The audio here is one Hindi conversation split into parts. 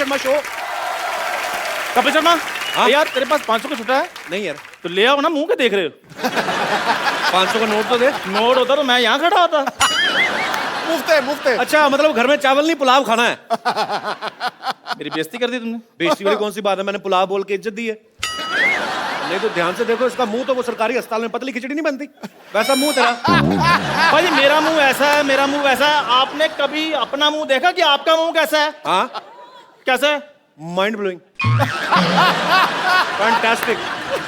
शर्मा शो। कपिल शर्मा, हाँ? यार तेरे पास 500 का छुट्टा है? नहीं यार, तो ले आओ ना, मुंह के देख रहे हो? 500 का नोट तो दे। नोट होता तो मैं यहाँ खड़ा होता। मुफ्त है। अच्छा, मतलब घर में चावल नहीं पुलाव खाना है। मेरी बेइज्जती कर दी तुमने। बेइज्जती वाली कौन सी बात है, मैंने पुलाव बोल के इज्जत दी है। नहीं तो ध्यान से देखो, इसका मुंह तो वो सरकारी अस्पताल में पतली खिचड़ी नहीं बनती, वैसा मुंह तेरा। भाई मेरा मुंह ऐसा है, मेरा मुंह वैसा है। आपने कभी अपना मुंह देखा कि आपका मुंह कैसा है? हाँ, कैसा है? Mind blowing, fantastic.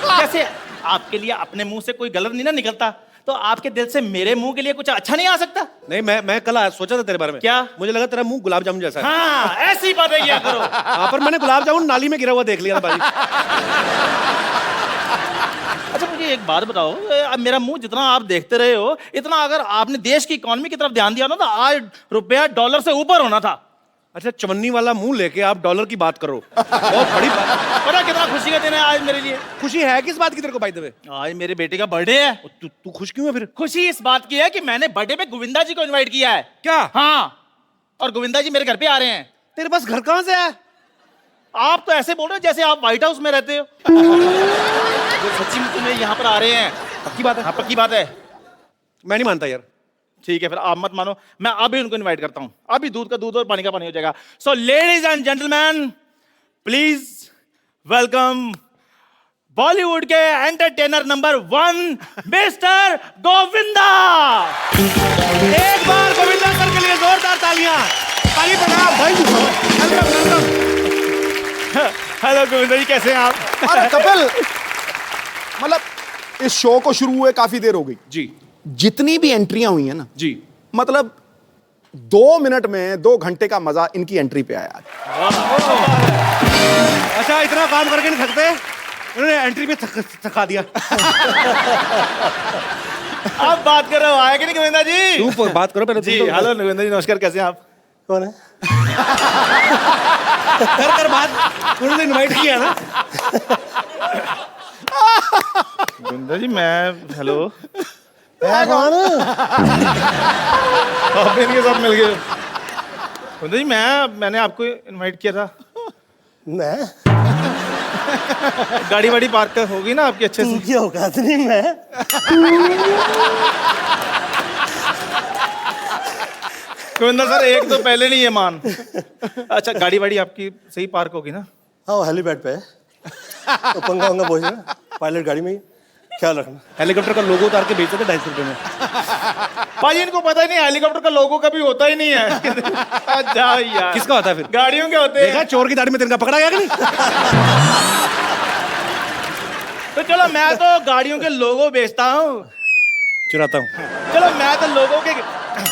कैसे? आपके लिए अपने मुंह से कोई गलत नहीं ना निकलता, तो आपके दिल से मेरे मुंह के लिए कुछ अच्छा नहीं आ सकता? नहीं, मैं कल सोचा था तेरे बारे में। क्या? मुझे मुझे लगा तेरा मुंह गुलाब जामुन जैसा है। हाँ, ऐसी बातें किया करो। हाँ, पर मैंने गुलाब जामुन नाली में गिरा हुआ देख लिया था भाई। अच्छा मुझे एक बात बताओ, अब मेरा मुंह जितना आप देखते रहे हो, इतना अगर आपने देश की इकोनॉमी की तरफ ध्यान दिया ना, तो आज रुपया डॉलर से ऊपर होना था। अच्छा, चवन्नी वाला मुंह लेके आप डॉलर की बात करो, बहुत बड़ी बात। पता कितना खुशी का दिन है आज मेरे लिए? खुशी है किस बात की तेरे को बाय द वे? आज मेरे बेटे का बर्थडे है। तू खुश क्यों है फिर? खुशी इस बात की है कि मैंने बर्थडे पे गोविंदा जी को इनवाइट किया है। क्या? हाँ, और गोविंदा जी मेरे घर पे आ रहे हैं। तेरे पास घर कहां से है? आप तो ऐसे बोल रहे हो जैसे आप व्हाइट हाउस में रहते हो। वो सच्ची में यहाँ पर आ रहे हैं। पक्की बात है? हाँ पक्की बात है। मैं नहीं मानता यार। ठीक है फिर आप मत मानो, मैं अभी उनको इनवाइट करता हूं। अभी दूध का दूध और पानी का पानी हो जाएगा। So ladies and gentleman, please welcome Bollywood के एंटरटेनर नंबर 1 मिस्टर गोविंदा। एक बार गोविंदा सर के लिए जोरदार तालियां। ताली बजाओ भाई। हेलो गोविंदा जी, कैसे हैं आप? अरे कपिल, मतलब इस शो को शुरू हुए काफी देर हो गई जी जितनी भी एंट्रियां हुई है ना, जी, मतलब 2 मिनट में 2 घंटे का मजा इनकी एंट्री पे आया। अच्छा, इतना काम करके नहीं थकते, उन्होंने एंट्री में थका दिया। आप बात कर रहे हो, आया कि नहीं गोविंदा जी? तू बात करो पहले। जी हेलो गोविंदा जी, नमस्कार, कैसे हैं आप? कौन है? कर बात, उन्होंने इनवाइट किया ना। गोविंदा जी मैं, हेलो, कौन? आप इनके साथ मिल गए? गोविंदा जी मैंने आपको इनवाइट किया था। मैं? गाड़ी वाड़ी पार्क होगी ना आपकी अच्छे से? की औकात नहीं मैं। गोविंदा सर एक तो पहले नहीं है मान। अच्छा गाड़ी वाड़ी आपकी सही पार्क होगी ना? हाँ वो हेलीपैड पे है, तो पंगा वंगा पहुंचना, पायलट गाड़ी में ही, ख्याल रखना। हेलीकॉप्टर का लोगो उतार के बेचते थे 250 रुपए में। भाई इनको पता ही नहीं हेलीकॉप्टर का लोगो कभी होता ही नहीं है। अच्छा यार, किसका होता है फिर? गाड़ियों के होते हैं। देखा चोर की दाढ़ी में तिनका पकड़ा गया कि नहीं? तो चलो मैं तो गाड़ियों के लोगो बेचता हूँ। चुराता हूँ, चलो मैं तो लोगों के,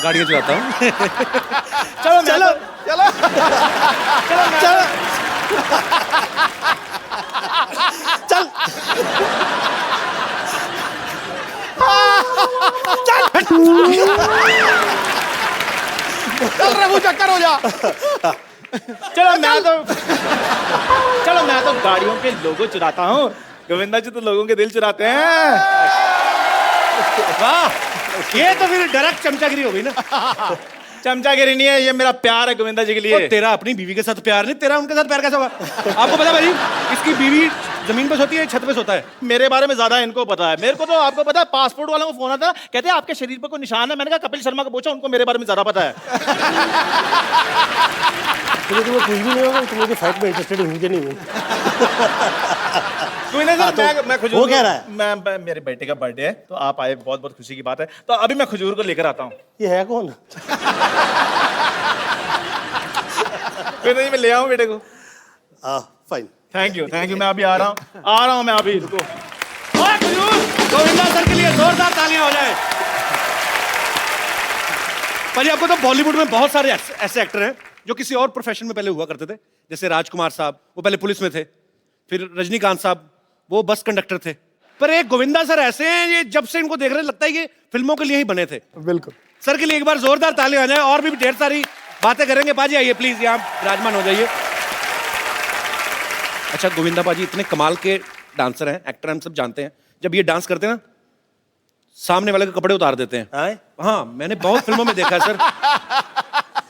गाड़ियाँ चुराता हूँ। चलो चलो चलो चलो चल चल रहे, वो चक्कर हो जा। चलो मैं तो गाड़ियों के लोगो चुराता हूँ। गोविंदा जी तो लोगों के दिल चुराते हैं। वाह, ये तो फिर डायरेक्ट चमचागिरी हो गई ना। चमचागिरी नहीं है, ये मेरा प्यार है गोविंदा जी के लिए। तो तेरा अपनी बीवी के साथ प्यार नहीं, तेरा उनके साथ प्यार कैसा होगा? आपको पता है भाई, इसकी बीवी जमीन पे सोती है, छत पे सोता है। मेरे बारे में ज्यादा इनको पता है। मेरे को तो आपको पता है, पासपोर्ट वालों को फोन आता, कहते हैं आपके शरीर पर कोई निशान है। मैंने कहा कपिल शर्मा को पूछो, उनको मेरे बारे में ज्यादा पता है। तुम्हें कुछ भी नहीं होगा, तुम मुझे फाइट में इंटरेस्टेड हुई नहीं हुई। मैं खजूर वो कह रहा है? मैं मेरे बेटे का बर्थडे है तो आप आए, बहुत बहुत खुशी की बात है। तो अभी मैं खजूर को लेकर आता हूँ। ये है कौन? मैं ले आऊँ बेटे को? फाइन। थैंक यू मैं अभी आ रहा हूँ मैं अभी, रुको। गोविंदा सर के लिए जोरदार तालियां हो जाए। भाई आपको तो बॉलीवुड में बहुत सारे ऐसे एक्टर हैं जो किसी और प्रोफेशन में पहले हुआ करते थे, जैसे राजकुमार साहब, वो पहले पुलिस में थे। फिर रजनीकांत साहब, वो बस कंडक्टर थे। पर एक गोविंदा सर ऐसे हैं, ये जब से इनको देख रहे लगता है कि फिल्मों के लिए ही बने थे। बिल्कुल। सर के लिए एक बार जोरदार तालियां हो जाए। और भी ढेर सारी बातें करेंगे। पाजी आइए प्लीज, यहाँ विराजमान हो जाइए। अच्छा गोविंदा पाजी इतने कमाल के डांसर हैं, एक्टर, हम सब जानते हैं। जब ये डांस करते हैं ना, सामने वाले के कपड़े उतार देते हैं। हाँ, मैंने बहुत फिल्मों में देखा है सर।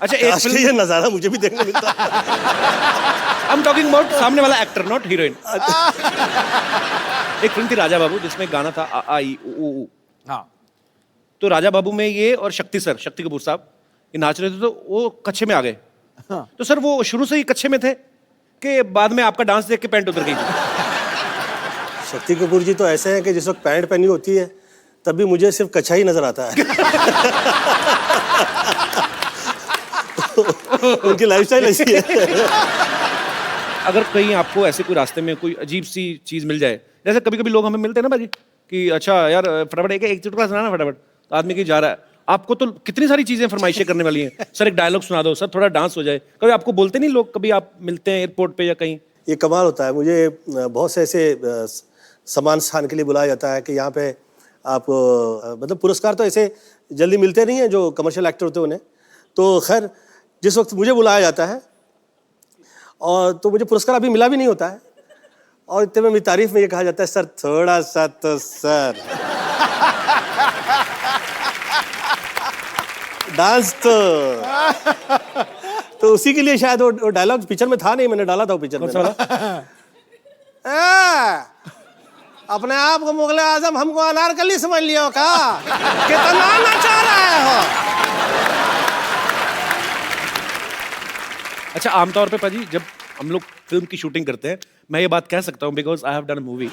अच्छा एक काश कि फिल्म ये नजारा मुझे भी देखने मिलता। आई एम टॉकिंग अबाउट सामने वाला एक्टर नॉट हीरोइन। एक फिल्म थी राजा बाबू जिसमें गाना था आ ई उ ऊ। हाँ तो राजा बाबू में ये और शक्ति सर, शक्ति कपूर साहब ये नाच रहे थे तो वो कच्छे में आ गए। तो सर वो शुरू से ही कच्छे में थे कि बाद में आपका डांस देख के पैंट उतर गई थी? शक्ति कपूर जी तो ऐसे हैं कि जिस वक्त पैंट पहनी होती है तब भी मुझे सिर्फ कच्छा ही नजर आता है। उनकी लाइफस्टाइल ऐसी है। अगर कहीं आपको ऐसे कोई रास्ते में कोई अजीब सी चीज मिल जाए, जैसे कभी कभी लोग हमें मिलते हैं ना भाजी कि अच्छा यार फटाफट एक चुटकुला सुनाना फटाफट, तो आदमी की जा रहा है, आपको तो कितनी सारी चीजें फरमाइशें करने वाली हैं, सर एक डायलॉग सुना दो, सर थोड़ा डांस हो जाए, कभी आपको बोलते नहीं लोग, कभी आप मिलते हैं एयरपोर्ट पे या कहीं? ये कमाल होता है। मुझे बहुत से ऐसे सम्मान स्थान के लिए बुलाया जाता है कि यहाँ पे आप मतलब पुरस्कार तो ऐसे जल्दी मिलते नहीं हैं जो कमर्शियल एक्टर होते हैं उन्हें। तो खैर जिस वक्त मुझे बुलाया जाता है और तो मुझे पुरस्कार अभी मिला भी नहीं होता है, और इतने में मेरी तारीफ में ये कहा जाता है सर थोड़ा सा तो सर डांस तो उसी के लिए शायद वो डायलॉग पिक्चर में था नहीं, मैंने डाला था वो पिक्चर में। अपने आप को मुगले आजम हमको अनारकली समझ लियो का? कितना नचा रहे हो? अच्छा आमतौर पे पाजी जब हम लोग फिल्म की शूटिंग करते हैं, मैं ये बात कह सकता हूँ because I have done a movie.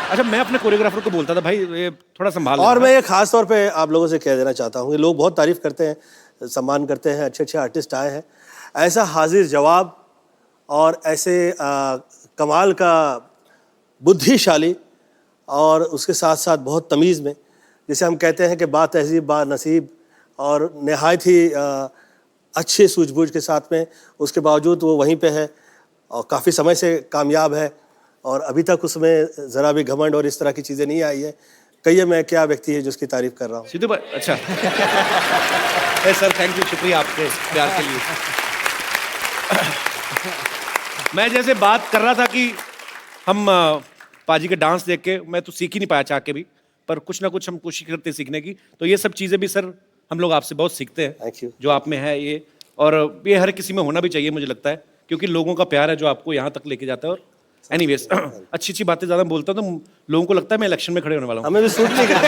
अच्छा मैं अपने कोरियोग्राफर को बोलता था भाई ये थोड़ा संभाल और लेना। मैं ये खास तौर पे आप लोगों से कह देना चाहता हूँ, ये लोग बहुत तारीफ करते हैं, सम्मान करते हैं, अच्छे अच्छे आर्टिस्ट आए हैं, ऐसा हाजिर जवाब और ऐसे कमाल का बुद्धिशाली और उसके साथ साथ बहुत तमीज़ में, जैसे हम कहते हैं कि बा तहजीब बा नसीब और नहायत ही अच्छे सूझबूझ के साथ में, उसके बावजूद वो वहीं पे है और काफ़ी समय से कामयाब है और अभी तक उसमें ज़रा भी घमंड और इस तरह की चीज़ें नहीं आई है। कहिए मैं क्या व्यक्ति है जो उसकी तारीफ कर रहा हूँ। सीधे बात। अच्छा सर थैंक यू, शुक्रिया आपके प्यार के लिए। मैं जैसे बात कर रहा था कि हम पाजी के डांस देख के मैं तो सीख ही नहीं पाया चाह के भी, पर कुछ ना कुछ हम कोशिश करते हैं सीखने की, तो ये सब चीज़ें भी सर हम लोग आपसे बहुत सीखते हैं। Thank you. जो आप में है ये, और ये हर किसी में होना भी चाहिए मुझे लगता है, क्योंकि लोगों का प्यार है जो आपको यहाँ तक लेके जाता है। और एनीवेज अच्छी अच्छी बातें ज़्यादा बोलता हूँ तो लोगों को लगता है मैं इलेक्शन में खड़े होने वाला हूँ। हमें भी सूट नहीं करता।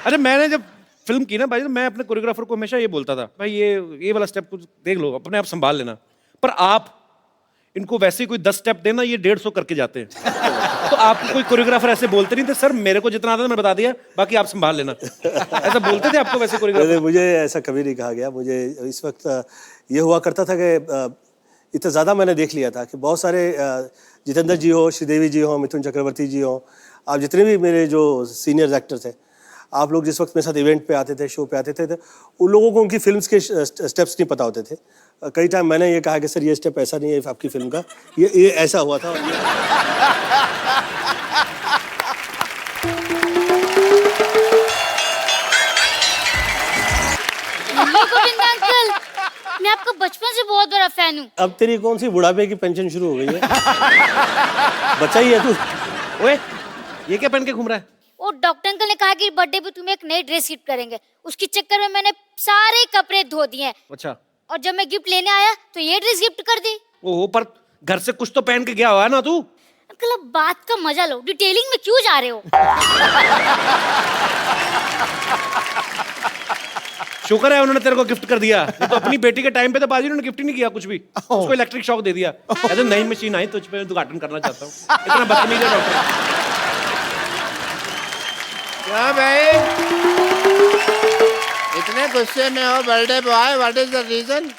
अच्छा मैंने जब फिल्म की ना भाई, तो मैं अपने कोरियोग्राफर को हमेशा ये बोलता था भाई ये वाला स्टेप कुछ देख लो, अपने आप संभाल लेना, पर आप इनको वैसे ही कोई 10 स्टेप देना ये 150 करके जाते हैं। तो आपको कोई कोरियोग्राफर ऐसे बोलते नहीं थे सर मेरे को जितना आता था मैं बता दिया बाकी आप संभाल लेना, ऐसा बोलते थे आपको वैसे कोरियोग्राफर? नहीं, मुझे ऐसा कभी नहीं कहा गया। मुझे इस वक्त ये हुआ करता था कि इतना ज़्यादा मैंने देख लिया था कि बहुत सारे जितेंद्र जी हो, श्रीदेवी जी हो, मिथुन चक्रवर्ती जी हो, आप जितने भी मेरे जो सीनियर एक्टर थे, आप लोग जिस वक्त मेरे साथ इवेंट पे आते थे, शो पे आते थे, तो उन लोगों को उनकी फिल्म्स के स्टेप्स नहीं पता होते थे। कई टाइम मैंने ये कहा कि सर ये स्टेप ऐसा नहीं है आपकी फिल्म का, ये ऐसा हुआ था। गोविंद अंकल, मैं आपका बचपन से बहुत बड़ा फैन हूँ। अब तेरी कौन सी बुढ़ापे की पेंशन शुरू हो गई है? बच्चा ही है तू। ओए ये क्या पहन के घूम रहा है? वो डॉक्टर अंकल ने कहा कि बर्थडे पे तुम्हें एक नई ड्रेस गिफ्ट करेंगे, उसके चक्कर में मैंने सारे कपड़े धो दिए हैं। अच्छा और जब मैं गिफ्ट लेने आया तो ये ड्रेस गिफ्ट कर दी। ओहो, पर घर से कुछ तो पहन के गया हुआ है ना तू? अंकल अब बात का मजा लो, डिटेलिंग में क्यों जा रहे हो? शुक्र है उन्होंने तेरे को गिफ्ट कर दिया, नहीं तो अपनी बेटी के टाइम पे तो बाजी उन्होंने गिफ्ट ही नहीं किया कुछ भी, उसको इलेक्ट्रिक शॉक दे दिया। ऐसे नई मशीन आई तुझ पे उद्घाटन करना चाहता हूँ, इतना बदतमीज है डॉक्टर। क्या भाई इतने गुस्से में हो birthday boy? What is the reason?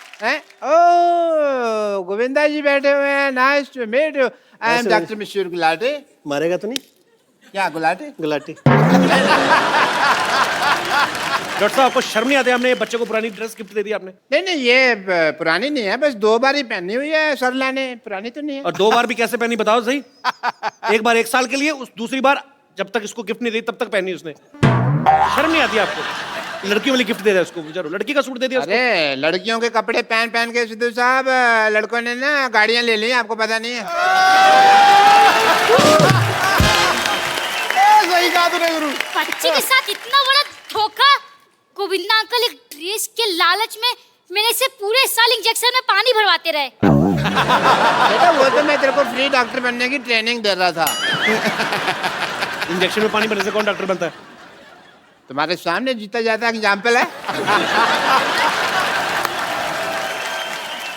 Oh Govinda ji बैठे हुए हैं, nice to meet you. I am doctor Mishra Gulati. मारेगा तो नहीं? क्या गुलाटी? गुलाटी। डॉक्टर साहब आपको शर्म नहीं आती? हमने ये बच्चे को पुरानी ड्रेस गिफ्ट दे दी आपने। नहीं नहीं ये पुरानी नहीं है, बस 2 बार ही पहनी हुई है सरला ने, पुरानी तो नहीं है। और 2 बार भी कैसे पहनी बताओ सही? एक बार 1 साल के लिए, उस दूसरी बार जब तक इसको गिफ्ट नहीं दी तब तक पहनी उसने। शर्म नहीं आती आपको? लड़कियों वाली गिफ्ट दे दिया उसको, बेचारो लड़की का सूट दे दिया उसको। अरे लड़कियों के कपड़े पहन पहन के सिद्धू साहब लड़कों ने ना गाड़ियां ले ली, आपको पता नहीं है? सही कहा तूने गुरु। बच्चे के साथ इतना बड़ा धोखा, गोविंदा अंकल एक ड्रेस के लालच में मैंने इसे पूरे साल इंजेक्शन में पानी भरवाते रहे। बेटा वो तो मैं तेरे को फ्री डॉक्टर बनने की ट्रेनिंग दे रहा था। इंजेक्शन में पानी भरने से कौन डॉक्टर बनता है? तुम्हारे सामने जीता जाता एग्जाम्पल है।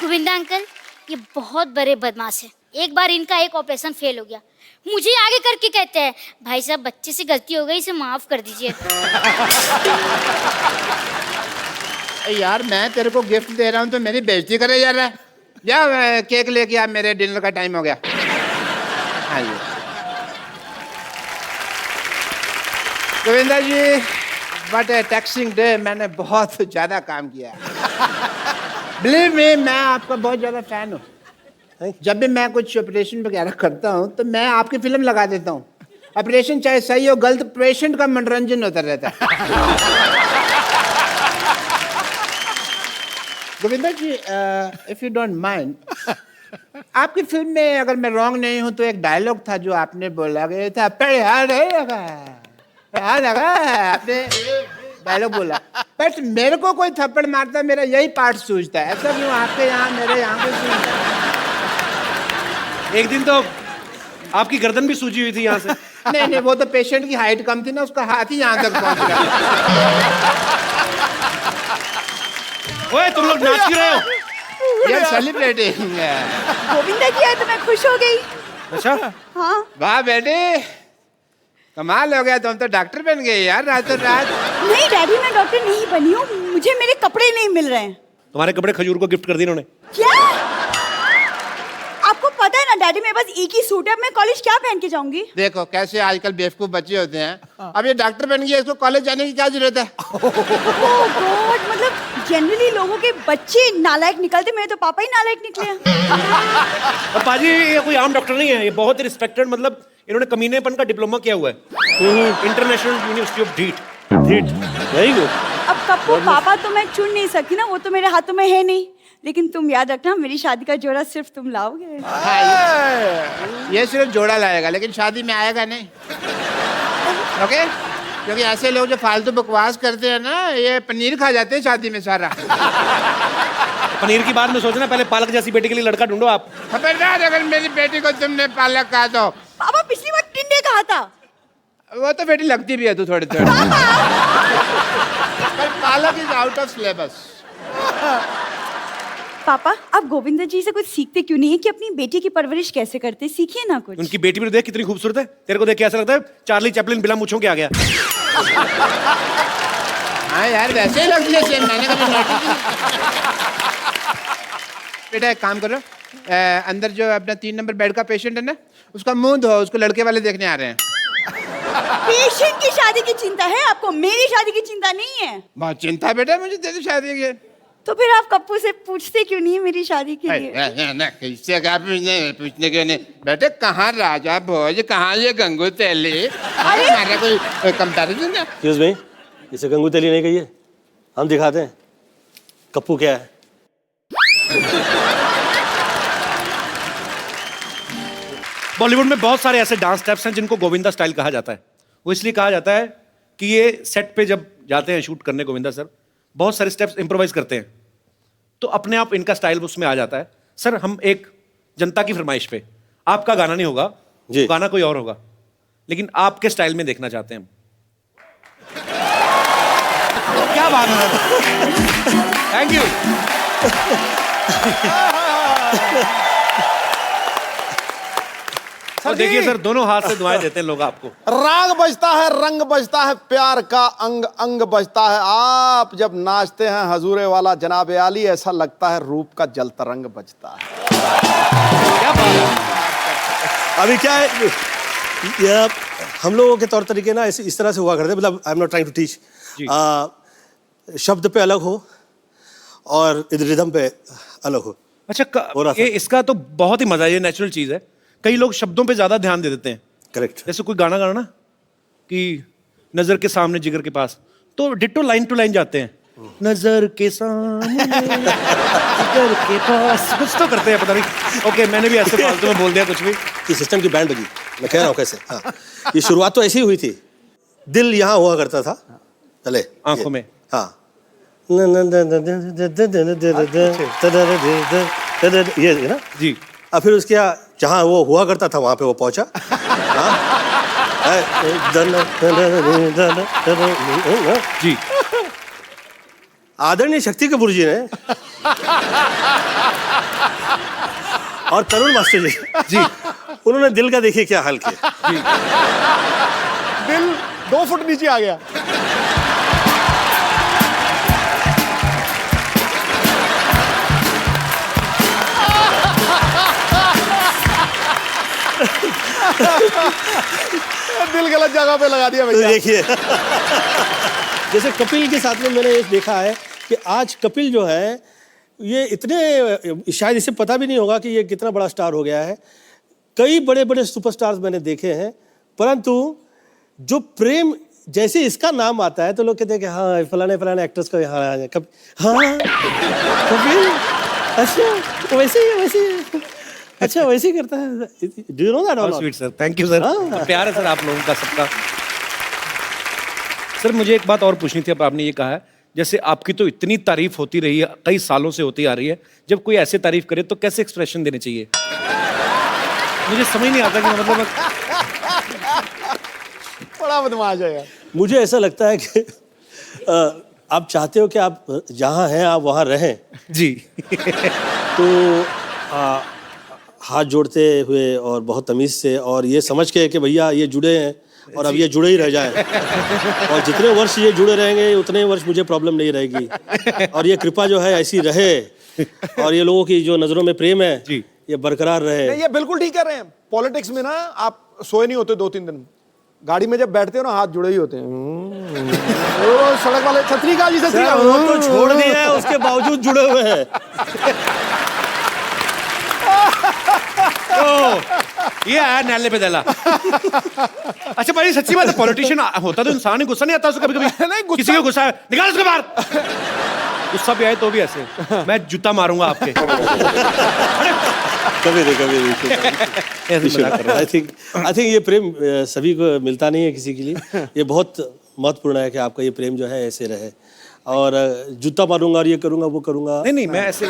गोविंदा अंकल ये बहुत बड़े बदमाश है। एक बार इनका एक ऑपरेशन फेल हो गया, मुझे आगे करके कहते हैं भाई साहब बच्चे से गलती हो गई, इसे माफ कर दीजिए। यार मैं तेरे को गिफ्ट दे रहा हूँ तो मेरी बेइज्जती करे जा रहा है। जा केक लेके आ, मेरे डिनर का टाइम हो गया। हाँ जी गोविंदा जी, बट टैक्सिंग डे मैंने बहुत ज्यादा काम किया है। बिलीव मी, मैं आपका बहुत ज्यादा फैन हूँ। जब भी मैं कुछ ऑपरेशन वगैरह करता हूँ तो मैं आपकी फिल्म लगा देता हूँ। ऑपरेशन चाहे सही हो गलत, पेशेंट का मनोरंजन होता रहता है। गोविंदा जी, इफ यू डोंट माइंड, आपकी फिल्म में अगर मैं रॉन्ग नहीं हूं तो एक डायलॉग था जो आपने बोला गया था, आपने डायलॉग बोला, बट मेरे को कोई थप्पड़ मारता मेरा यही पार्ट सूझता है। ऐसा क्यों आपके यहाँ मेरे यहाँ पे सूझता है? एक दिन तो आपकी गर्दन भी सूजी हुई थी यहाँ से। नहीं नहीं, वो तो पेशेंट की हाइट कम थी ना, उसका हाथ ही यहाँ तक पहुँच गया। ओए तुम लोग नाच क्यों रहे हो? यार सेलिब्रेटिंग। गोविंदा जी आज तो मैं खुश हो गई। अच्छा, हाँ वाह बेटे, कमाल हो गया, तुम तो डॉक्टर बन गए यार रातों रात। नहीं डैडी, मैं डॉक्टर नहीं बनी हूँ, मुझे मेरे कपड़े नहीं मिल रहे हैं। तुम्हारे कपड़े खजूर को गिफ्ट कर दिए इन्होंने। क्या? आपको पता है ना डैडी, मेरे पास एक ही सूट है, मैं कॉलेज क्या पहन के जाऊंगी? देखो कैसे आजकल बेवकूफ बच्चे होते हैं। अब ये डॉक्टर बन गया, इसको कॉलेज जाने की क्या जरूरत है? ओह गॉड, मतलब जनरली लोगों के बच्चे नालायक निकलते, मेरे तो पापा ही नालायक निकले हैं। और पाजी ये कोई आम डॉक्टर नहीं है, ये बहुत ही रिस्पेक्टेड, मतलब इन्होंने कमीनेपन का डिप्लोमा किया हुआ है इंटरनेशनल यूनिवर्सिटी ऑफ ढीठ। Very good. अब कप्पू पापा तो मैं चुन नहीं सकती ना, वो तो मेरे हाथों में है नहीं, लेकिन तुम याद रखना मेरी शादी का जोड़ा सिर्फ तुम लाओगे। ये सिर्फ जोड़ा लाएगा लेकिन शादी में आएगा नहीं। ओके? क्योंकि ऐसे लोग जो फालतू बकवास करते हैं ना, ये पनीर खा जाते हैं शादी में सारा। पनीर की बात में सोचना, पहले पालक जैसी बेटी के लिए लड़का ढूंढो आप। खबरदार अगर मेरी बेटी को तुमने पालक कहा तो। पापा पिछली बार टिंडे कहा था। वो तो बेटी लगती भी है तू थोड़ी थोड़ी। पालक इज आउट ऑफ सिलेबस। पापा आप गोविंदा जी से कुछ सीखते क्यों नहीं है कि अपनी बेटी की परवरिश कैसे करते, सीखिए ना कुछ। उनकी बेटी भी तो देख कितनी खूबसूरत है, तेरे को देख के ऐसा लगता है चार्ली चैपलिन बिना मूंछों के आ गया। हाँ यार वैसे ही लगती है सेम, मैंने कभी नोटिस नहीं। बेटा एक काम करो, अंदर जो अपना 3 नंबर बेड का पेशेंट है ना, उसका मुंह धो, उसको लड़के वाले देखने आ रहे हैं। पेशेंट की शादी की चिंता है आपको, मेरी शादी की चिंता नहीं है। बहुत चिंता बेटा मुझे तेरी शादी की। तो फिर आप कप्पू से पूछते क्यों नहीं है मेरी शादी के लिए? किससे क्या पूछने के नहीं बेटे, कहाँ राजा भोज, कहाँ ये गंगू तेली? हमारा कोई कंपैरिजन है? एक्सक्यूज मी, इसे गंगू तेली नहीं कहिए, हम दिखाते हैं कप्पू क्या है। बॉलीवुड में बहुत सारे ऐसे डांस स्टेप्स हैं जिनको गोविंदा स्टाइल कहा जाता है। वो इसलिए कहा जाता है कि ये सेट पे जब जाते हैं शूट करने गोविंदा सर, बहुत सारे स्टेप्स इम्प्रोवाइज करते हैं, तो अपने आप इनका स्टाइल उसमें आ जाता है। सर हम एक जनता की फरमाइश पे, आपका गाना नहीं होगा जी, गाना कोई और होगा, लेकिन आपके स्टाइल में देखना चाहते हैं हम। क्या बात है, थैंक यू। और देखिए सर, दोनों हाथ से दुआएं देते हैं लोग आपको। राग बजता है, रंग बजता है, प्यार का अंग अंग बजता है। आप जब नाचते हैं हजूरे वाला जनाब आली, ऐसा लगता है रूप का जल तरंग बजता है। क्या बात है। अभी क्या है, ये हम लोगों के तौर तरीके ना इस तरह से हुआ करते, मतलब I am not trying to teach, शब्द पे अलग हो और रिदम पे अलग हो। अच्छा ये इसका तो बहुत ही मजा है, ये नेचुरल चीज है। कई लोग शब्दों पे ज्यादा ध्यान दे देते हैं। करेक्ट। जैसे कोई गाना गाना ना कि नजर के सामने जिगर के पास, तो डिट्टो लाइन टू लाइन जाते हैं। नजर के सामने जिगर के पास, कुछ तो करते हैं पता नहीं। ओके मैंने भी ऐसे फालतू में बोल दिया कुछ भी। ये सिस्टम की बैंड बजी, मैं कह रहा हूँ कैसे। हाँ, ये शुरुआत तो ऐसी हुई थी, दिल यहाँ हुआ करता था, चले आंखों में हाँ ये है ना जी। अब फिर उसके जहाँ वो हुआ करता था वहां पे वो पहुंचा। जी। आदरणीय शक्ति कपूर जी ने और तरुण मास्टर जी उन्होंने दिल का देखिए क्या हाल किया। दिल 2 फुट नीचे आ गया। दिल गलत जगह पे लगा दिया तो भैया। देखिए जैसे कपिल के साथ में मैंने ये देखा है कि आज कपिल जो है ये इतने, शायद इसे पता भी नहीं होगा कि ये कितना बड़ा स्टार हो गया है। कई बड़े बड़े सुपरस्टार्स मैंने देखे हैं, परंतु जो प्रेम जैसे इसका नाम आता है तो लोग कहते हैं कि हाँ फलाने फलाने एक्टर्स का हाँ कपिल, अच्छा वैसे ही अच्छा वैसे ही करता है। Do you know that? Sweet sir, thank you sir. प्यार है सर आप लोगों का सबका। सर मुझे एक बात और पूछनी थी। अब आपने ये कहा है जैसे आपकी तो इतनी तारीफ होती रही है, कई सालों से होती आ रही है, जब कोई ऐसे तारीफ करे तो कैसे एक्सप्रेशन देने चाहिए? मुझे समझ नहीं आता कि मतलब बड़ा बदमाश है यार। मुझे ऐसा लगता है कि आप चाहते हो कि आप जहाँ हैं आप वहाँ रहें, जी। तो हाथ जोड़ते हुए और बहुत तमीज़ से और ये समझ के कि भैया ये जुड़े हैं और अब ये जुड़े ही रह जाएं और जितने वर्ष ये जुड़े रहेंगे उतने वर्ष मुझे प्रॉब्लम नहीं रहेगी और ये कृपा जो है ऐसी रहे और ये लोगों की जो नज़रों में प्रेम है जी। ये बरकरार रहे। नहीं, ये बिल्कुल ठीक कह रहे हैं। पॉलिटिक्स में ना आप सोए नहीं होते 2-3 दिन, गाड़ी में जब बैठते हो ना हाथ जुड़े ही होते हैं। वो सड़क वाले छतरी का जी छतरी का वो तो छोड़ दिया है उसके बावजूद जुड़े हुए हैं। ये आया नैले पे दला। अच्छा भाई सच्ची बात है, पॉलिटिशियन होता तो इंसान ही, गुस्सा नहीं आता उसको कभी कभी? नहीं, गुस्सा- किसी को गुस्सा है निकाल उसको बाहर। गुस्सा भी आए तो भी ऐसे मैं जूता मारूंगा आपके। कभी नहीं। आई थिंक ये प्रेम सभी को मिलता नहीं है किसी के लिए। ये बहुत महत्वपूर्ण है कि आपका ये प्रेम जो है ऐसे रहे और जूता मारूंगा और ये करूंगा वो करूंगा। नहीं मैं ऐसे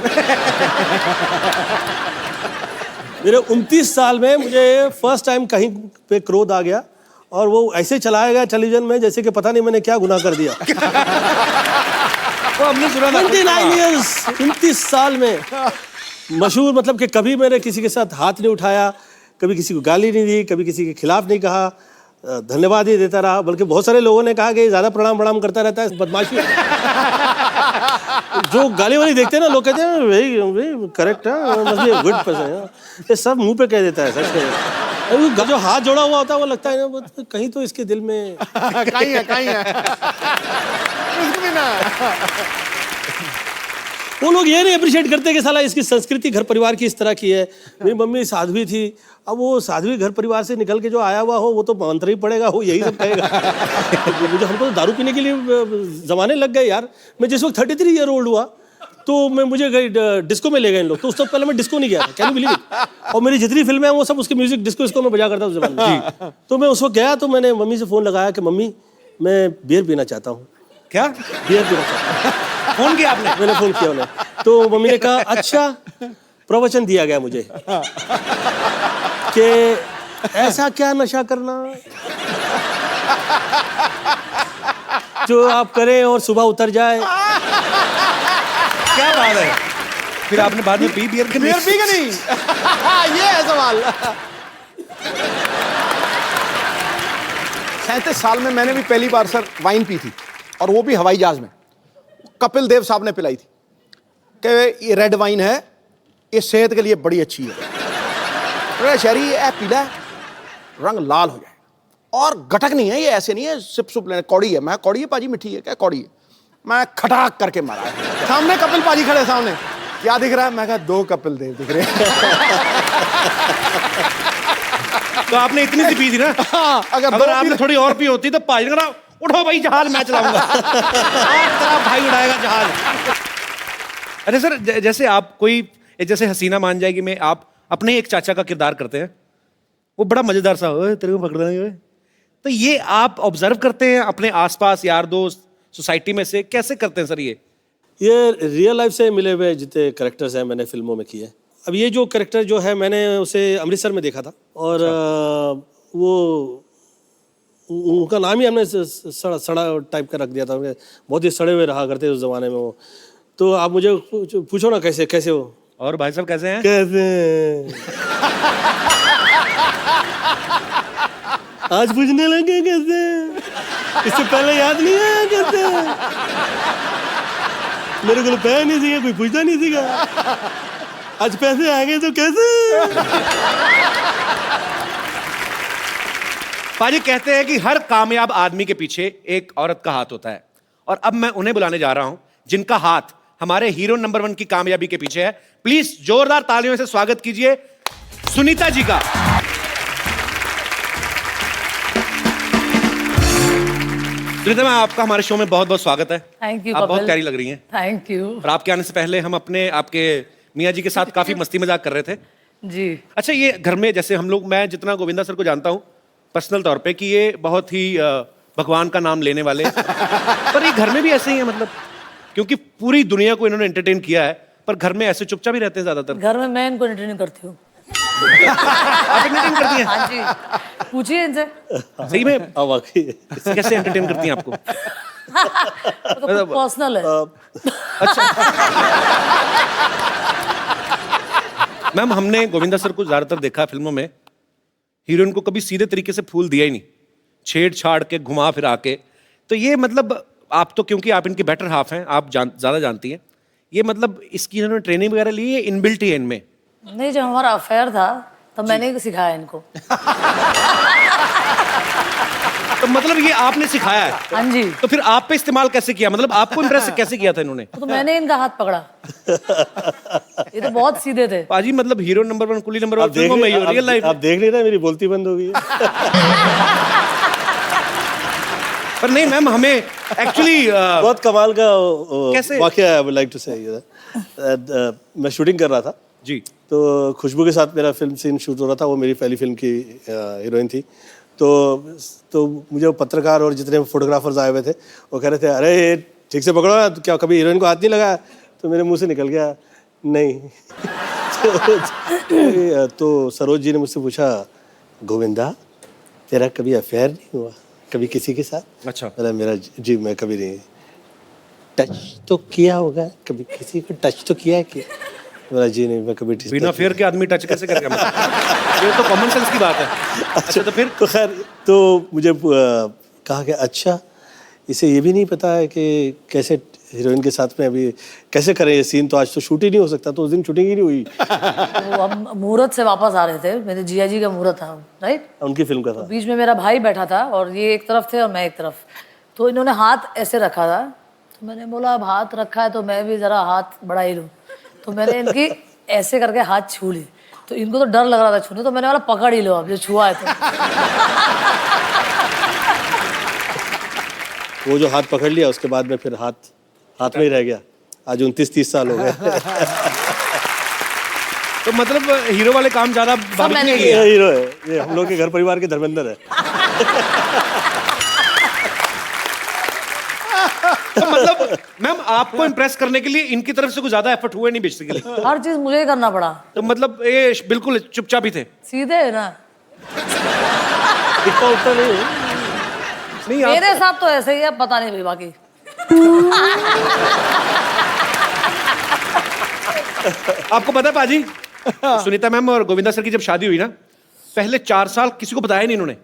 मेरे 29 साल में मुझे फर्स्ट टाइम कहीं पे क्रोध आ गया और वो ऐसे चलाया गया टेलीविजन में जैसे कि पता नहीं मैंने क्या गुनाह कर दिया। वो हमने सुना था। 29 years, 29 साल में मशहूर, मतलब कि कभी मैंने किसी के साथ हाथ नहीं उठाया, कभी किसी को गाली नहीं दी, कभी किसी के खिलाफ नहीं कहा, धन्यवाद ही देता रहा। बल्कि बहुत सारे लोगों ने कहा कि ज़्यादा प्रणाम करता रहता है, बदमाशी। जो गाली वाली देखते हैं ना लोग कहते हैं वेरी करेक्ट है, must be a good person. ये सब मुंह पे कह देता है, सच कह। जो हाथ जोड़ा हुआ होता है वो लगता है ना कहीं तो इसके दिल में कहीं है कुछ भी ना। वो लोग ये नहीं अप्रिशिएट करते कि साला इसकी संस्कृति घर परिवार की इस तरह की है। मेरी मम्मी साध्वी थी, अब वो साध्वी घर परिवार से निकल के जो आया हुआ हो वो तो मंत्र ही पड़ेगा, वो यही सब कहेगा। मुझे हमको तो दारू पीने के लिए जमाने लग गए यार। मैं जिस वक्त 33 ईयर ओल्ड हुआ तो मुझे डिस्को में ले गए इन लोग, तो उस वक्त पहले मैं डिस्को नहीं गया था, कैन यू बिलीव इट। और मेरी जितनी फिल्में हैं वो सब उसके म्यूजिक डिस्को में बजा करता उस जमाने में। तो मैं उस वक्त गया तो मैंने मम्मी से फ़ोन लगाया कि मम्मी मैं बियर पीना चाहता हूँ। क्या बियर पीना चाहता हूँ। फोन किया आपने? मैंने फोन किया उन्हें, तो मम्मी ने कहा अच्छा, प्रवचन दिया गया मुझे कि ऐसा क्या नशा करना जो आप करें और सुबह उतर जाए। क्या बात है? फिर आपने बाद में पी बियर के? बियर पी के नहीं। ये है सवाल। 37 साल में मैंने भी पहली बार सर वाइन पी थी, और वो भी हवाई जहाज में। कपिल देव साहब ने पिलाई थी कि ये रेड वाइन है, ये सेहत के लिए बड़ी अच्छी है। शहरी ये पीला है, रंग लाल हो जाए और गटक नहीं है, ये ऐसे नहीं है सिप सुप लेने। कौड़ी है। मैं कौड़ी है पाजी, मिठी है क्या? कौड़ी है। मैं खटाक करके मारा है। सामने कपिल पाजी खड़े, सामने क्या दिख रहा है? मैं कहा 2 कपिल देव दिख रहे हैं। तो आपने इतनी सी पी थी ना? हाँ, अगर आपने थोड़ी और पी होती तो पाजी ने कहा उठो भाई जहाज मैं चलाऊंगा। तेरा भाई उड़ाएगा जहाज। अरे सर जैसे आप कोई जैसे हसीना मान जाएगी में आप अपने एक चाचा का किरदार करते हैं, वो बड़ा मजेदार सा, ओए तेरे को पकड़ लेंगे। तो ये आप ऑब्जर्व करते हैं अपने आसपास यार दोस्त सोसाइटी में से, कैसे करते हैं सर ये? ये रियल लाइफ से मिले हुए जितने करेक्टर्स हैं मैंने फिल्मों में किए। अब ये जो करेक्टर जो है मैंने उसे अमृतसर में देखा था और वो उनका नाम ही हमने सड़ा सड़ा टाइप का रख दिया था। बहुत ही सड़े हुए रहा करते उस जमाने में वो। तो आप मुझे पूछो ना कैसे कैसे हो। और भाई साहब कैसे हैं? कैसे आज पूछने लगे कैसे? इससे पहले याद नहीं आया कैसे? मेरे को पैर नहीं सीखा, कोई पूछता नहीं सीखा। आज पैसे आ गए तो कैसे? पाजी कहते हैं कि हर कामयाब आदमी के पीछे एक औरत का हाथ होता है, और अब मैं उन्हें बुलाने जा रहा हूं जिनका हाथ हमारे हीरो नंबर 1 की कामयाबी के पीछे है। प्लीज जोरदार तालियों से स्वागत कीजिए सुनीता जी का। सुनीता मैम, आपका हमारे शो में बहुत बहुत स्वागत है। Thank you. आप बहुत प्यारी लग रही हैं। थैंक यू और आपके आने से पहले हम आपके मियाँ जी के साथ काफी मस्ती मजाक कर रहे थे। जी। अच्छा, ये घर में जैसे हम लोग, मैं जितना गोविंदा सर को जानता हूँ पर्सनल तौर पे कि ये बहुत ही भगवान का नाम लेने वाले पर ये घर में भी ऐसे ही है, मतलब क्योंकि पूरी दुनिया को इन्होंने एंटरटेन किया है, पर घर में ऐसे चुपचाप ही रहते हैं ज्यादातर। घर में मैं इनको एंटरटेन करती हूँ। आप एंटरटेन करती हैं? हाँ जी, पूछिए इनसे। सही में? वाकई कैसे एंटरटेन करती हैं आपको? तो पर्सनल है। मैम, हमने गोविंदा सर को ज्यादातर देखा फिल्मों में, हीरोइन को कभी सीधे तरीके से फूल दिया ही नहीं, छेड़-छाड़ के, घुमा फिरा के। तो ये मतलब आप तो, क्योंकि आप इनके बेटर हाफ हैं, आप ज्यादा जानती हैं, ये मतलब इसकी इन्होंने ट्रेनिंग वगैरह ली है, इनबिल्ट ही है इनमें? नहीं, जब हमारा अफेयर था तब मैंने ही सिखाया इनको। तो मतलब ये आपने सिखाया है? हाँ जी। तो फिर आप पे इस्तेमाल कैसे किया, मतलब आपको इम्प्रेस कैसे किया था इन्होंने? तो मैंने इनका हाथ पकड़ा। ये तो बहुत सीधे थे पाजी, मतलब हीरो नंबर 1, कुली नंबर 1 फिल्मों में, रियल लाइफ आप देख नहीं रहे, मेरी बोलती बंद हो गई है। पर नहीं मैम, हमें एक्चुअली बहुत कमाल का कैसे? वाकया आई वुड लाइक टू से। मैं शूटिंग कर रहा था जी, तो खुशबू के साथ मेरा फिल्म सीन शूट हो रहा था। वो मेरी पहली फिल्म की हीरोइन थी। तो मुझे वो पत्रकार और जितने फोटोग्राफर्स आए हुए थे वो कह रहे थे, अरे ठीक से पकड़ो ना, तो क्या कभी हीरोइन को हाथ नहीं लगाया? तो मेरे मुंह से निकल गया नहीं। तो सरोज जी ने मुझसे पूछा, गोविंदा तेरा कभी अफेयर नहीं हुआ कभी किसी के साथ? अच्छा। मेरा जी मैं कभी नहीं। टच तो किया होगा कभी, किसी को टच तो किया है क्या? मेरा जी नहीं, मैं कभी बिना फेयर के आदमी टच कैसे करेगा? ये तो कॉमन सेंस की बात है। अच्छा, तो फिर तो खैर, तो मुझे कहा कि अच्छा, इसे ये भी नहीं पता है कि कैसे हीरोइन के साथ में अभी कैसे करें ये सीन, तो आज तो शूट ही नहीं हो सकता। तो उस दिन शूटिंग ही नहीं हुई। वो हम मुहूर्त से वापस आ रहे थे, मेरे जिया जी का मुहूर्त था, राइट? उनकी फिल्म का था। बीच में मेरा भाई बैठा था और ये एक तरफ थे और मैं एक तरफ। तो इन्होंने हाथ ऐसे रखा था, तो मैंने बोला अब हाथ रखा है तो मैं भी जरा हाथ बढ़ा ही लूँ। तो मैंने इनकी ऐसे करके हाथ छू ली, तो इनको तो डर लग रहा था छूने, तो मैंने बोला पकड़ ही लो अब जो छुआ है तो। वो जो हाथ पकड़ लिया उसके बाद में फिर हाथ में ही रह गया। आज 29-30 साल हो गए। तो मतलब हीरो वाले काम ज्यादा बारीकी मैंने नहीं किए। ये हीरो है, ये हम लोग के घर परिवार के धर्मेंद्र है। तो मतलब मैम, आपको इम्प्रेस करने के लिए इनकी तरफ से कुछ ज्यादा एफर्ट हुए नहीं बेसिकली? हर चीज मुझे ही करना पड़ा। तो मतलब ये बिल्कुल चुपचाप ही थे? सीधे है ना, इतना उत्तर नहीं है। नहीं मेरे साथ तो ऐसे ही है, पता नहीं भाई बाकी। आपको पता है पाजी, सुनीता मैम और गोविंदा सर की जब शादी हुई ना, पहले 4 साल किसी को बताया नहीं इन्होंने।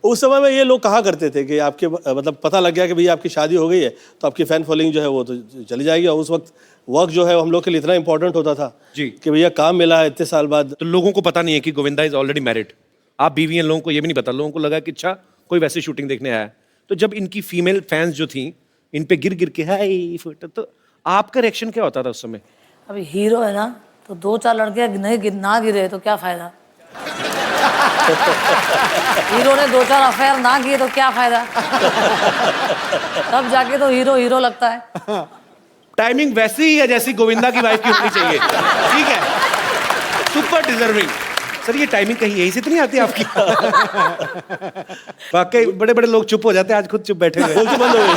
उस समय में ये लोग कहा करते थे कि आपके मतलब पता लग गया कि भैया आपकी शादी हो गई है तो आपकी फैन फॉलोइंग जो है वो तो चली जाएगी। और उस वक्त वर्क जो है हम लोग के लिए इतना इंपॉर्टेंट होता था जी कि भैया काम मिला है इतने साल बाद। तो लोगों को पता नहीं है कि गोविंदा इज ऑलरेडी मैरिड, आप बीवी हैं। लोगों को ये भी नहीं पता, लोगों को लगा कि अच्छा कोई वैसी शूटिंग देखने आया है। तो जब इनकी फीमेल फैंस जो थी इन पे गिर गिर के हाय फोटो, तो आपका रिएक्शन क्या होता था उस समय? अभी हीरो है ना, तो 2-4 लड़कियां नहीं ना गिरे तो क्या फायदा? हीरो ने 2-4 अफेयर ना किए तो क्या फायदा? तब जाके तो हीरो हीरो लगता है। टाइमिंग वैसी ही है जैसी गोविंदा की वाइफ की होनी चाहिए। ठीक है, सुपर डिजर्विंग। सर ये टाइमिंग कहीं यहीं से तो नहीं आती आपकी? वाकई बड़े बड़े लोग चुप हो जाते हैं, आज खुद चुप बैठे हुए। बंद हो गई।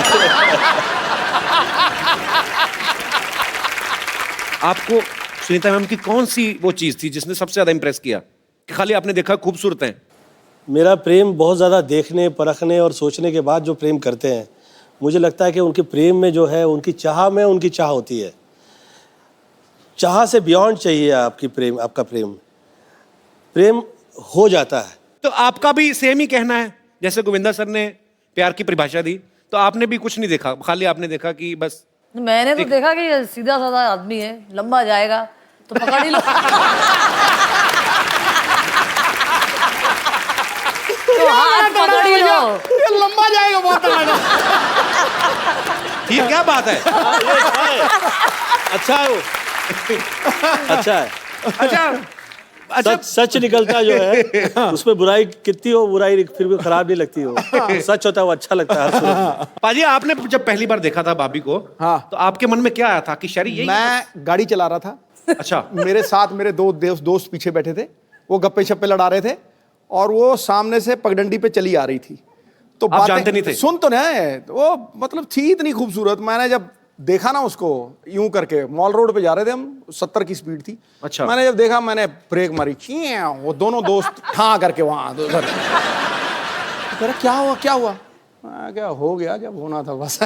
आपको सुनीता मैम की कौन सी वो चीज थी जिसने सबसे ज्यादा इंप्रेस किया कि खाली आपने देखा खूबसूरत हैं? मेरा प्रेम बहुत ज़्यादा देखने परखने और सोचने के बाद जो प्रेम करते हैं, मुझे लगता है कि उनके प्रेम में जो है उनकी चाह में उनकी चाह होती है। चाह से बियॉन्ड चाहिए आपका प्रेम हो जाता है। तो आपका भी सेम ही कहना है, जैसे गोविंदा सर ने प्यार की परिभाषा दी, तो आपने भी कुछ नहीं देखा, खाली आपने देखा कि बस मैंने तो देखा कि ये सीधा साधा आदमी है, लंबा जाएगा तो पकड़ ही लो। तो हाथ पकड़ ही लो। ये लंबा जाएगा बहुत तगड़ा। ये क्या बात है? अच्छा है वो। अच्छा है। अच्छा सच निकलता जो है उसमें बुराई कितनी हो, बुराई फिर भी खराब नहीं लगती हो। सच होता है वो अच्छा लगता है हर सूरत में। पाजी, आपने जब पहली बार देखा था भाभी को, हाँ। तो आपके मन में क्या आया था कि शरी यही? मैं गाड़ी चला रहा था। अच्छा। मेरे साथ मेरे दो दोस्त पीछे बैठे थे, वो गप्पे शप्पे लड़ा रहे थे और वो सामने से पगडंडी पे चली आ रही थी। तो आप जानते नहीं थे? सुन तो नहीं, वो मतलब थी इतनी खूबसूरत। मैंने जब देखा ना उसको यूं करके, मॉल रोड पे जा रहे थे हम, 70 की स्पीड थी। अच्छा। मैंने जब देखा, मैंने ब्रेक मारी, वो दोनों दोस्त हाँ करके वहां उधर। कह रहा क्या हुआ क्या हुआ? मैं क्या हो गया जब होना था बस।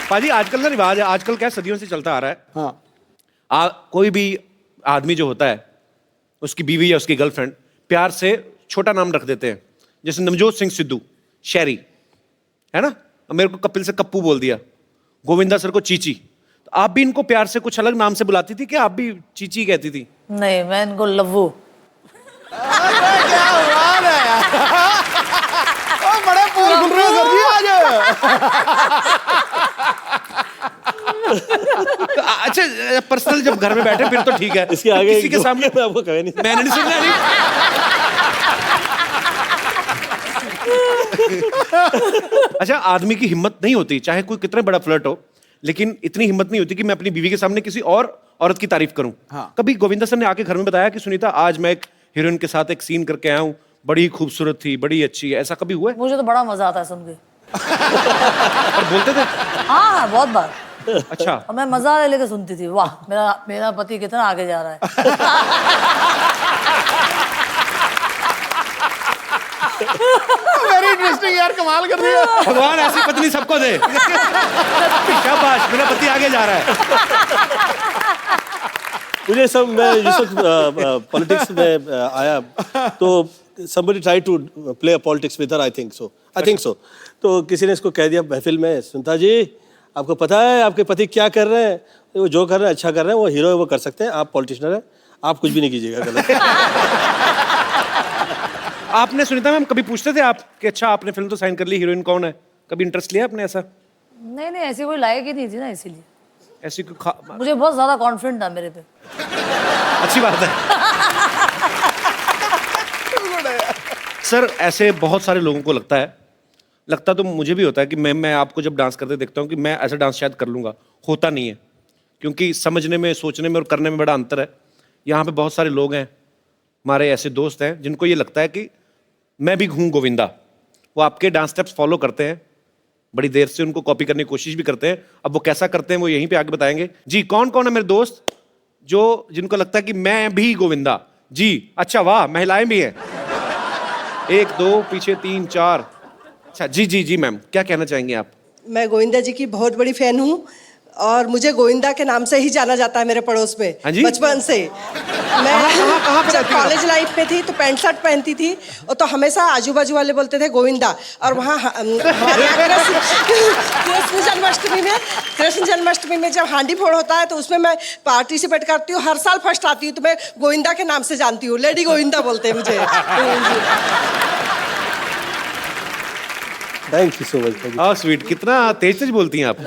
पाजी, आजकल ना रिवाज है, आजकल क्या सदियों से चलता आ रहा है, हाँ कोई भी आदमी जो होता है, उसकी बीवी या उसकी गर्लफ्रेंड प्यार से छोटा नाम रख देते हैं। जैसे नवजोत सिंह सिद्धू, शैरी, है ना? मेरे को कपिल से कप्पू बोल दिया, गोविंदा सर को चीची। तो आप भी इनको प्यार से कुछ अलग नाम से बुलाती थी क्या? आप भी चीची कहती थी? नहीं, मैं इनको लव्वू। क्या बात है यार। बड़े फूल खुल रहे हो सर जी आज। अच्छा, पर्सनल जब घर में बैठे फिर तो ठीक है, इसके आगे किसी के सामने मैं आपको कहे नहीं। मैंने नहीं सुना नहीं। अच्छा, आदमी की हिम्मत नहीं होती, चाहे कोई कितना बड़ा फ्लर्ट हो, लेकिन इतनी हिम्मत नहीं होती कि मैं अपनी बीवी के सामने किसी और औरत की तारीफ करूं। हाँ। कभी गोविंदा सर ने आके घर में बताया कि सुनीता, आज मैं एक हीरोइन के साथ एक सीन करके आया हूं, बड़ी खूबसूरत थी, बड़ी अच्छी है, ऐसा कभी हुआ है? मुझे तो बड़ा मजा आता है सुन के। और बोलते थे? हाँ, बहुत बार। अच्छा। और मैं मजा लेके सुनती थी, वाह मेरा पति कितना आगे जा रहा है। वेरी इंटरेस्टिंग यार, कमाल कर दिया। भगवान ऐसी पत्नी सबको दे। शाबाश, मेरा पति आगे जा रहा है। मुझे सब मैं जिस वक्त पॉलिटिक्स में आया तो somebody tried to play a politics with her, I think so. तो किसी ने इसको कह दिया महफिल में, सुनीता जी आपको पता है आपके पति क्या कर रहे हैं? वो जो कर रहे हैं अच्छा कर रहे हैं, वो हीरो है, वो कर सकते हैं, आप पॉलिटिशियन हैं, आप कुछ भी नहीं कीजिएगा गलत। आपने सुनीता मैम कभी पूछते थे आप कि अच्छा आपने फिल्म तो साइन कर ली, हीरोइन कौन है? कभी इंटरेस्ट लिया आपने ऐसा? नहीं, ऐसी कोई लायक ही नहीं थी ना, इसीलिए। ऐसी मुझे बहुत ज्यादा कॉन्फिडेंट था मेरे पे। अच्छी बात है। सर, ऐसे बहुत सारे लोगों को लगता तो मुझे भी होता है कि मैं आपको जब डांस करते देखता हूँ कि मैं ऐसा डांस शायद कर लूंगा, होता नहीं है, क्योंकि समझने में, सोचने में और करने में बड़ा अंतर है। यहाँ पे बहुत सारे लोग हैं, हमारे ऐसे दोस्त हैं जिनको ये लगता है कि मैं भी हूँ गोविंदा। वो आपके डांस स्टेप्स फॉलो करते हैं, बड़ी देर से उनको कॉपी करने की कोशिश भी करते हैं। अब वो कैसा करते हैं वो यहीं पे आके बताएंगे। जी, कौन कौन है मेरे दोस्त जिनको लगता है कि मैं भी गोविंदा? जी, अच्छा, वाह, महिलाएं भी हैं। 1 2 पीछे 3 4। अच्छा, जी मैम, क्या कहना चाहेंगे आप? मैं गोविंदा जी की बहुत बड़ी फैन हूँ और मुझे गोविंदा के नाम से ही जाना जाता है मेरे पड़ोस में। हाँ जी? बचपन से मैं जब कॉलेज लाइफ में थी तो पैंट शर्ट पहनती थी और तो हमेशा आजू बाजू वाले बोलते थे गोविंदा। और वहाँ हमारे यहाँ कृष्ण जन्माष्टमी में जब हांडी फोड़ होता है तो उसमें मैं पार्टिसिपेट करती हूँ, हर साल फर्स्ट आती हूँ। तो मैं गोविंदा के नाम से जानती हूँ, लेडी गोविंदा बोलते हैं मुझे। Thank you so much. हाँ, स्वीट, कितना तेज बोलती हैं आप।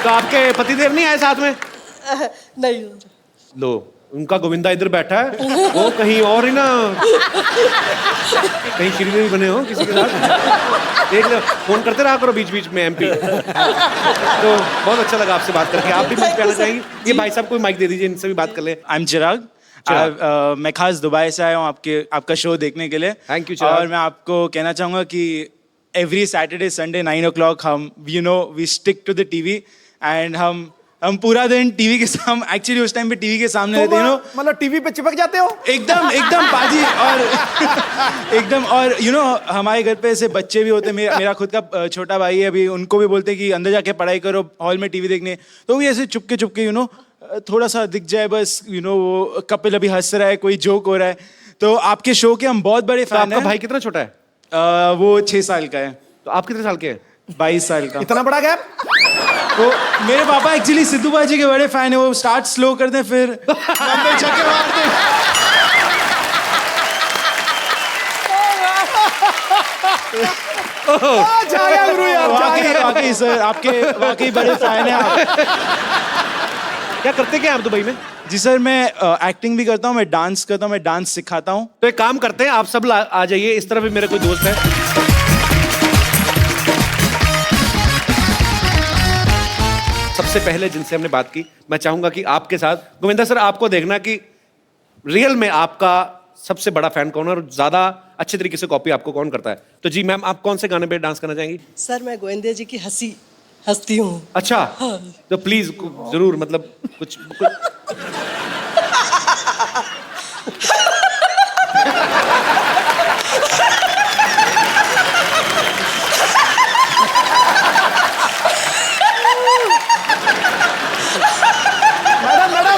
तो आपके पतिदेव नहीं आए साथ में? नहीं। लो, उनका गोविंदा इधर बैठा है, वो कहीं और ही ना, कहीं श्रीदेवी बने हो किसी के साथ। देख लो, फोन करते रहा करो बीच बीच में MP। तो बहुत अच्छा लगा आपसे बात करके। आप भी कुछ कहना चाहेंगे? ये भाई साहब को माइक दे दीजिए, इनसे भी बात कर ले। आई एम चिराग। मैं खास दुबई से आया हूँ आपका शो देखने के लिए। थैंक यू चिराग। और मैं आपको कहना चाहूँगा कि every Saturday, Sunday, 9 o'clock, we stick to the TV and हम पूरा दिन टीवी के सामने, एक्चुअली उस टाइम पे टीवी के सामने रहते हैं, मतलब टीवी पे चिपक जाते हो एकदम पाजी। और एकदम, और हमारे घर पे ऐसे बच्चे भी होते हैं। मेरा खुद का छोटा भाई है, अभी उनको भी बोलते हैं कि अंदर जाके पढ़ाई करो, हॉल में टीवी देखने, तो भी ऐसे चुपके थोड़ा सा दिख जाए बस, वो कपिल अभी हंस रहा है, कोई जोक हो रहा है, तो आपके शो के हम बहुत बड़े तो फैन आपका हैं। भाई कितना छोटा है? वो 6 साल का है। तो आप कितने साल के हैं? 22 साल का। इतना बड़ा गैप? तो मेरे पापा एक्चुअली सिद्धू बाजी के बड़े फैन है, वो स्टार्ट स्लो करते हैं फिर लंबे छक्के मारते हैं। जा गया गुरु यार, जा गया। वाकई सर, आपके वाकई बड़े फैन हैं आप। क्या करते क्या आप दुबई में? जी सर, मैं एक्टिंग भी करता हूँ, मैं डांस करता हूँ, मैं डांस सिखाता हूँ। तो एक काम करते हैं, आप सब आ जाइए, इस तरफ भी मेरे कोई दोस्त है। सबसे पहले जिनसे हमने बात की, मैं चाहूंगा कि आपके साथ गोविंदा सर, आपको देखना कि रियल में आपका सबसे बड़ा फैन कौन है और ज्यादा अच्छे तरीके से कॉपी आपको कौन करता है। तो जी मैम, आप कौन से गाने पे डांस करना चाहेंगी? सर मैं गोविंदा जी की हंसती हूँ। अच्छा, तो प्लीज जरूर, मतलब कुछ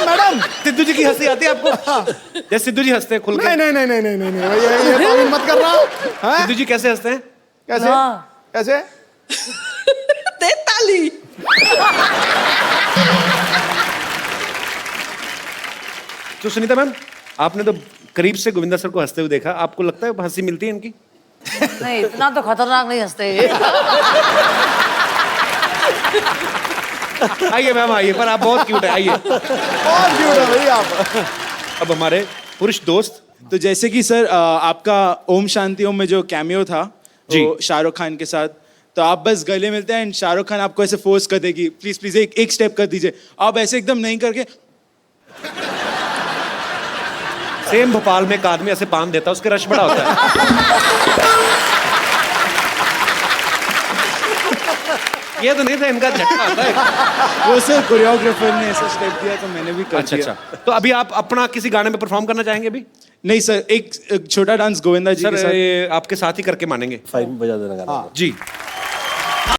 मैडम सिद्धू जी की हंसी आती है आपको? जैसे सिद्धू जी हंसते हैं खुल के। नहीं भैया, ये तालीम मत कर रहा हैं? सिद्धू जी कैसे हंसते हैं? कैसे कैसे? दे ताली। तो सुनीता मैम, आपने तो करीब से गोविंदा सर को हंसते हुए देखा, आपको लगता है हंसी मिलती है इनकी? नहीं, इतना तो खतरनाक नहीं हंसते ये। आइए मैम, आइए, पर आप बहुत क्यूट है, आइए। बहुत क्यूट है भाई आप। अब हमारे पुरुष दोस्त। तो जैसे कि सर, आपका ओम शांति ओम में जो कैमियो था जी, वो शाहरुख खान के साथ, तो आप बस गले मिलते हैं एंड शाहरुख खान आपको ऐसे फोर्स कर देगी, प्लीज प्लीज एक स्टेप कर दीजिए, आप ऐसे एकदम नहीं करके। सेम भोपाल में एक आदमी ऐसे पान देता है, उसके रश बड़ा होता है। ये तो नहीं था, इनका झटका आता है। वो सर कोरियोग्राफर ने ऐसा स्टेप दिया तो मैंने भी कर अच्छा दिया। अच्छा, तो अभी आप अपना किसी गाने में परफॉर्म करना चाहेंगे अभी? नहीं सर, एक छोटा डांस गोविंदा जी के सर साथ। ये आपके साथ ही करके मानेंगे। फाइन बजा देना गाना। जी।